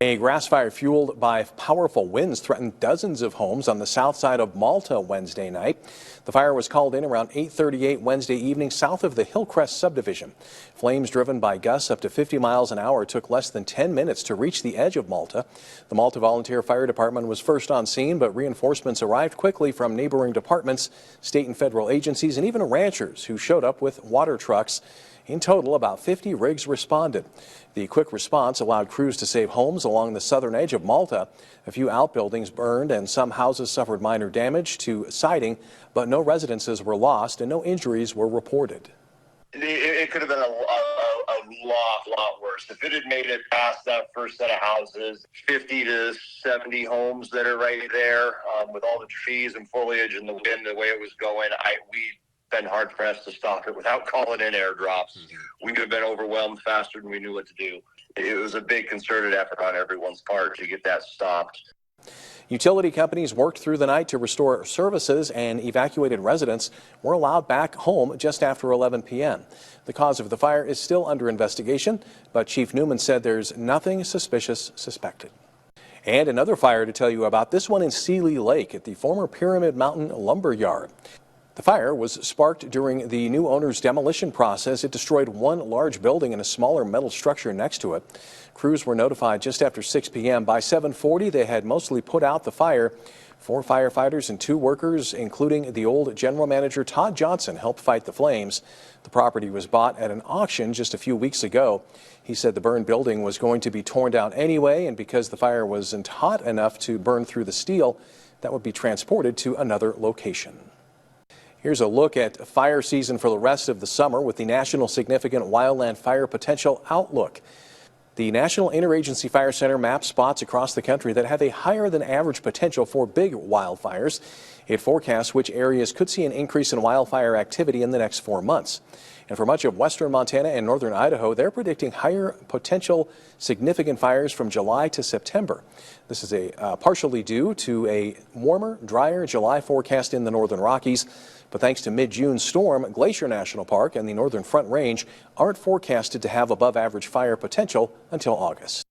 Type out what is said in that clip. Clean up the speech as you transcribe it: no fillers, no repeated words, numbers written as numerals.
A grass fire fueled by powerful winds threatened dozens of homes on the south side of Malta Wednesday night. The fire was called in around 8:38 Wednesday evening south of the Hillcrest subdivision. Flames driven by gusts up to 50 miles an hour took less than 10 minutes to reach the edge of Malta. The Malta Volunteer Fire Department was first on scene, but reinforcements arrived quickly from neighboring departments, state and federal agencies, and even ranchers who showed up with water trucks. In total, about 50 rigs responded. The quick response allowed crews to save homes along the southern edge of Malta. A few outbuildings burned and some houses suffered minor damage to siding, but no residences were lost and no injuries were reported. It could have been a lot worse. If it had made it past that first set of houses, 50 to 70 homes that are right there, with all the trees and foliage and the wind, the way it was going, we'd been hard-pressed to stop it without calling in airdrops. We could have been overwhelmed faster than we knew what to do. It was a big concerted effort on everyone's part to get that stopped. Utility companies worked through the night to restore services, and evacuated residents were allowed back home just after 11 p.m. The cause of the fire is still under investigation, but Chief Newman said there's nothing suspicious suspected. And another fire to tell you about, this one in Celely Lake at the former Pyramid Mountain lumber yard. The fire was sparked during the new owner's demolition process. It destroyed one large building and a smaller metal structure next to it. Crews were notified just after 6 p.m. By 7:40, they had mostly put out the fire. 4 firefighters and 2 workers, including the old general manager Todd Johnson, helped fight the flames. The property was bought at an auction just a few weeks ago. He said the burned building was going to be torn down anyway, and because the fire wasn't hot enough to burn through the steel, that would be transported to another location. Here's a look at fire season for the rest of the summer with the National Significant Wildland Fire Potential Outlook. The National Interagency Fire Center maps spots across the country that have a higher than average potential for big wildfires. It forecasts which areas could see an increase in wildfire activity in the next 4 months. And for much of western Montana and northern Idaho, they're predicting higher potential significant fires from July to September. This is partially due to a warmer, drier July forecast in the northern Rockies. But thanks to mid-June storm, Glacier National Park and the Northern Front Range aren't forecasted to have above average fire potential until August.